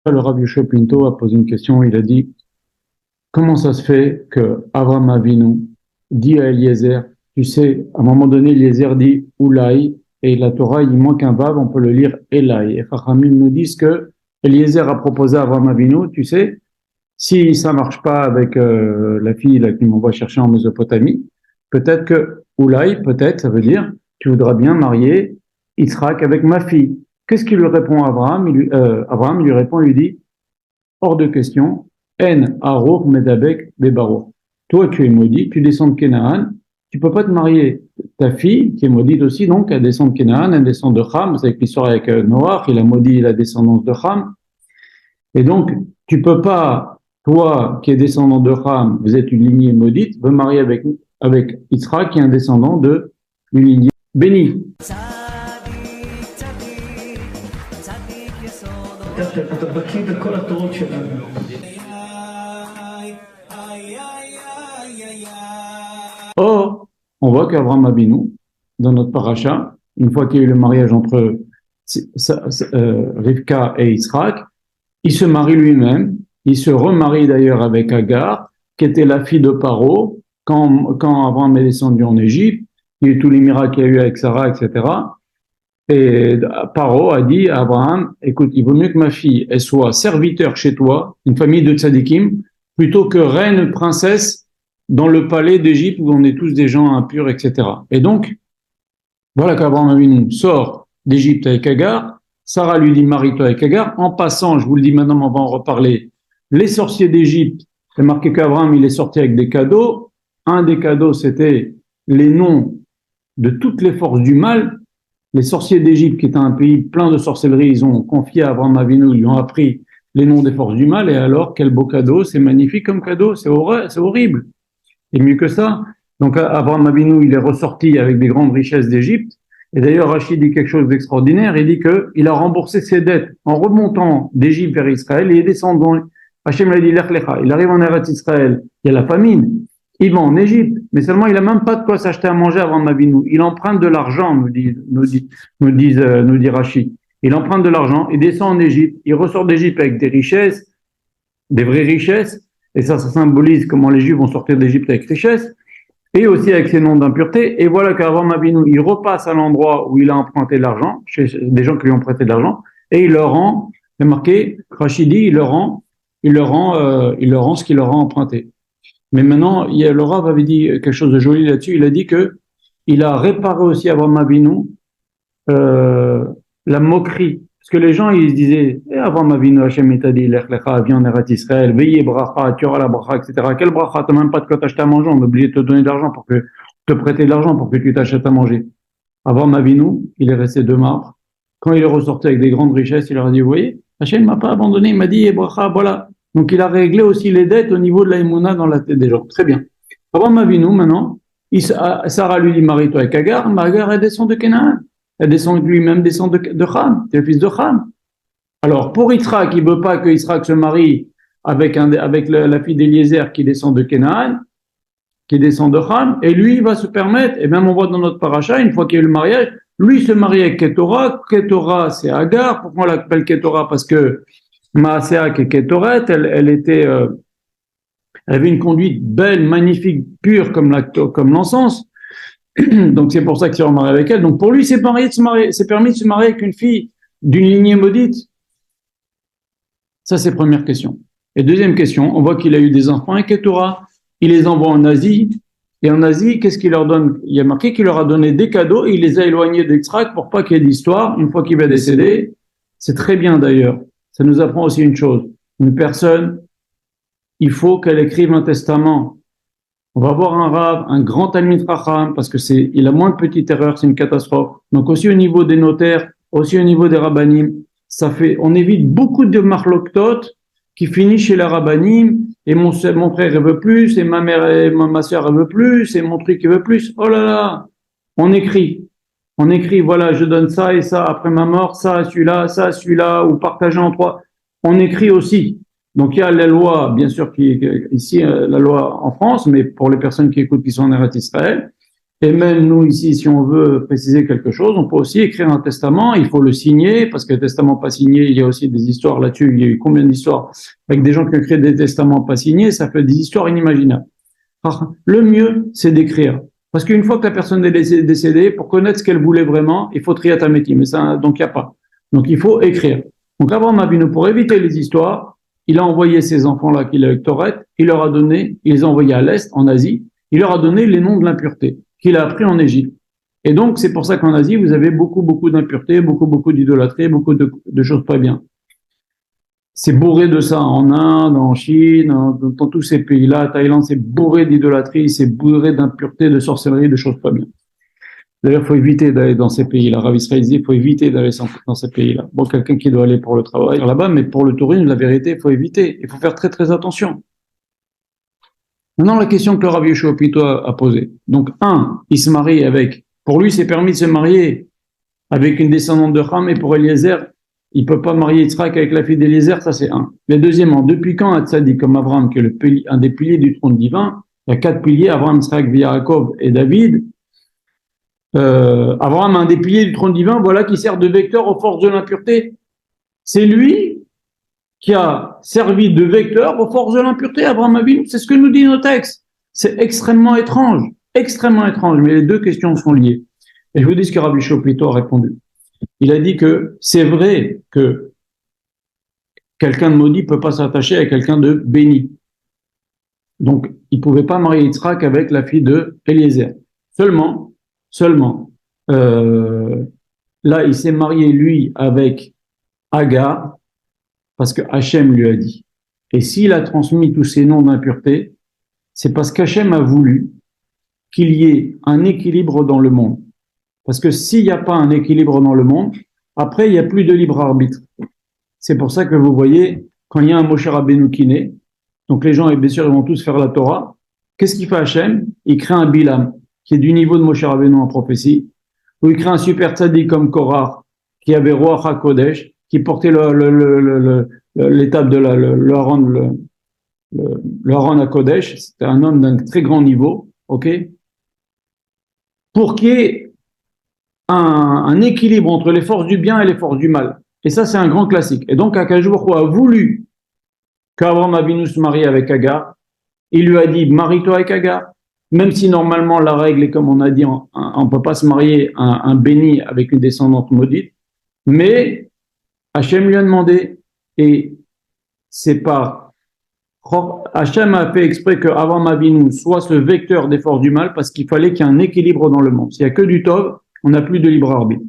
Le Rav Yoshua Pinto a posé une question, il a dit comment ça se fait que Avraham Avinu dit à Eliezer, tu sais, à un moment donné, Eliezer dit Oulaï, et la Torah, il manque un vav, on peut le lire Elaï. Et Chachamim nous disent que Eliezer a proposé à Avraham Avinu, tu sais, si ça marche pas avec la fille là, qui m'envoie chercher en Mésopotamie, peut-être que Oulaï, peut-être, ça veut dire, tu voudras bien marier Yitzhak avec ma fille. Qu'est-ce qu'il lui répond à Abraham? Abraham lui répond, il lui dit, hors de question, En Arour Medabek Bebarour. Toi, tu es maudit, tu descends de Canaan, tu peux pas te marier. Ta fille, qui est maudite aussi, donc, elle descend de Canaan, elle descend de Ham, c'est avec l'histoire avec Noach, il a maudit la descendance de Ham. Et donc, tu peux pas, toi, qui es descendant de Ham, vous êtes une lignée maudite, vous marier avec Yitzhak, qui est un descendant de une lignée bénie. אתה בקיא בכל התורות שלנו. Or, on voit qu'Avraham Avinu, dans notre paracha, une fois qu'il y a eu le mariage entre Rivka et Yitzhak, il se marie lui-même, il se remarie d'ailleurs avec Agar, qui était la fille de Paro, quand Abraham est descendu en Égypte, il y a eu tous les miracles qu'il y a eu avec Sarah, etc. Et Paro a dit à Abraham, écoute, il vaut mieux que ma fille, elle soit serviteur chez toi, une famille de tzadikim, plutôt que reine, princesse, dans le palais d'Égypte où on est tous des gens impurs, etc. Et donc, voilà qu'Abraham Avinu sort d'Égypte avec Agar, Sarah lui dit marie-toi avec Agar. En passant, je vous le dis maintenant, mais on va en reparler, les sorciers d'Égypte, c'est marqué qu'Abraham, il est sorti avec des cadeaux. Un des cadeaux, c'était les noms de toutes les forces du mal. Les sorciers d'Égypte, qui était un pays plein de sorcellerie, ils ont confié à Abraham Avinu, ils lui ont appris les noms des forces du mal. Et alors, quel beau cadeau, c'est magnifique comme cadeau, c'est horrible. Et mieux que ça. Donc, Abraham Avinu, il est ressorti avec des grandes richesses d'Égypte. Et d'ailleurs, Rachid dit quelque chose d'extraordinaire. Il dit qu'il a remboursé ses dettes en remontant d'Égypte vers Israël. Il est descendant. Hachem l'a dit, Lech Lecha. Il arrive en Eretz Israël. Il y a la famine. Il va en Égypte. Mais seulement, il a même pas de quoi s'acheter à manger avant Abraham. Il emprunte de l'argent, nous dit Rachid. Il emprunte de l'argent. Il descend en Égypte. Il ressort d'Égypte avec des richesses, des vraies richesses. Et ça symbolise comment les Juifs vont sortir d'Égypte avec richesse. Et aussi avec ses noms d'impureté. Et voilà qu'Avraham Avinu, il repasse à l'endroit où il a emprunté de l'argent, chez des gens qui lui ont prêté de l'argent, et il leur rend, c'est marqué, Rachidi, il leur rend ce qu'il leur a emprunté. Mais maintenant, le Rav avait dit quelque chose de joli là-dessus. Il a dit que il a réparé aussi à Avraham Avinu la moquerie. Parce que les gens, ils se disaient, Avraham Avinu, Hachem t'a dit, Lech Lecha, viens en Eretz Israël, veillez bracha, tu auras la bracha, etc. Quelle bracha? T'as même pas de quoi t'acheter à manger, on est obligé de te donner de l'argent te prêter de l'argent pour que tu t'achètes à manger. Avraham Avinu, il est resté de marbre. Quand il est ressorti avec des grandes richesses, il leur a dit, vous voyez, Hachem m'a pas abandonné, il m'a dit, bracha, voilà. Donc il a réglé aussi les dettes au niveau de la Emouna dans la tête des gens. Très bien. Avraham Avinu, maintenant, Sarah lui dit, marie-toi avec Agar, mais Agar, elle descend de Canaan. Elle descend lui-même descend de Ham, c'est le fils de Ham. Alors pour Yitzhak, il veut pas que Yitzhak se marie avec la fille d'Eliezer qui descend de Canaan, qui descend de Ham, et lui il va se permettre, et même on voit dans notre paracha, une fois qu'il y a eu le mariage, lui se marie avec Ketora. Ketora c'est Agar. Pourquoi on l'appelle Ketora? Parce que Maaseak et Ketoret, elle avait une conduite belle, magnifique, pure comme l'encens. Donc c'est pour ça qu'il s'est remarié avec elle. Donc pour lui, c'est permis de se marier avec une fille d'une lignée maudite. Ça, c'est première question. Et deuxième question, on voit qu'il a eu des enfants avec Ketura. Il les envoie en Asie. Et en Asie, qu'est-ce qu'il leur donne? Il y a marqué qu'il leur a donné des cadeaux et il les a éloignés d'Yitzhak pour pas qu'il y ait d'histoire. Une fois qu'il va décéder, c'est très bien d'ailleurs. Ça nous apprend aussi une chose. Une personne, il faut qu'elle écrive un testament. On va voir un Rav, un grand Talmid Chacham, parce que il a moins de petites erreurs, c'est une catastrophe. Donc aussi au niveau des notaires, aussi au niveau des rabbanim, on évite beaucoup de marloktot qui finissent chez les rabbanim, et mon frère il veut plus, et ma mère et ma soeur elle veut plus, et mon truc il veut plus. Oh là là! On écrit, voilà, je donne ça et ça après ma mort, ça, celui-là, ou partagé en trois. On écrit aussi. Donc il y a la loi, bien sûr, ici la loi en France, mais pour les personnes qui écoutent qui sont en Eretz Israël, Et même nous ici, si on veut préciser quelque chose, on peut aussi écrire un testament, il faut le signer, parce que le testament pas signé, il y a aussi des histoires là-dessus, il y a eu combien d'histoires avec des gens qui ont créé des testaments pas signés, ça fait des histoires inimaginables. Alors, le mieux, c'est d'écrire. Parce qu'une fois que la personne est décédée, pour connaître ce qu'elle voulait vraiment, il faut trier ta métier, mais ça, donc il n'y a pas. Donc il faut écrire. Donc Abraham Avinu, pour éviter les histoires, il a envoyé ces enfants-là qu'il a avec Toret, il leur a donné, il les a envoyés à l'Est, en Asie, il leur a donné les noms de l'impureté qu'il a appris en Égypte. Et donc, c'est pour ça qu'en Asie, vous avez beaucoup d'impuretés, beaucoup d'idolâtrie, beaucoup de choses pas bien. C'est bourré de ça en Inde, en Chine, dans tous ces pays-là. Thaïlande, c'est bourré d'idolâtrie, c'est bourré d'impureté, de sorcellerie, de choses pas bien. D'ailleurs, il faut éviter d'aller dans ces pays-là. Rav Israël dit, il faut éviter d'aller dans ces pays-là. Bon, quelqu'un qui doit aller pour le travail là-bas, mais pour le tourisme, la vérité, il faut éviter. Il faut faire très attention. Maintenant, la question que le Rav Yeshua Pito a posée. Donc, il se marie avec, pour lui, c'est permis de se marier avec une descendante de Ham, et pour Eliezer, il peut pas marier Yitzhak avec la fille d'Eliezer, ça c'est un. Mais deuxièmement, depuis quand un tzaddik comme Abraham, qui est un des piliers du trône divin, il y a 4 piliers, Abraham, Yitzhak, Yaakov et David, Abraham, un des piliers du trône divin, voilà, qui sert de vecteur aux forces de l'impureté. C'est lui qui a servi de vecteur aux forces de l'impureté, Abraham Avinu. C'est ce que nous dit nos textes. C'est extrêmement étrange, mais les deux questions sont liées. Et je vous dis ce que Rabbi Choplito a répondu. Il a dit que c'est vrai que quelqu'un de maudit peut pas s'attacher à quelqu'un de béni. Donc, il pouvait pas marier Yitzhak avec la fille de Eliezer. Seulement, là, il s'est marié, lui, avec Agar, parce que Hachem lui a dit. Et s'il a transmis tous ces noms d'impureté, c'est parce qu'Hachem a voulu qu'il y ait un équilibre dans le monde. Parce que s'il n'y a pas un équilibre dans le monde, après, il n'y a plus de libre arbitre. C'est pour ça que vous voyez, quand il y a un Moshe Rabbeinu qui naît, donc les gens, bien sûr, ils vont tous faire la Torah. Qu'est-ce qu'il fait Hachem? Il crée un Bilam, qui est du niveau de Moshe Rabbeinu en prophétie, ou il crée un super tzaddik comme Korah, qui avait Ruach HaKodesh, qui portait l'étape de le Aaron HaKodesh. C'était un homme d'un très grand niveau, ok? Pour qu'il y ait un équilibre entre les forces du bien et les forces du mal. Et ça, c'est un grand classique. Et donc, Akadosh Baruch Hu a voulu qu'Abraham Avinu se marie avec Agar. Il lui a dit, marie-toi avec Agar. Même si normalement, la règle est comme on a dit, on ne peut pas se marier un béni avec une descendante maudite. Mais Hachem lui a demandé, et c'est pas... Hachem a fait exprès qu'Abraham Avinu soit ce vecteur des forces du mal parce qu'il fallait qu'il y ait un équilibre dans le monde. S'il n'y a que du tov, on n'a plus de libre arbitre.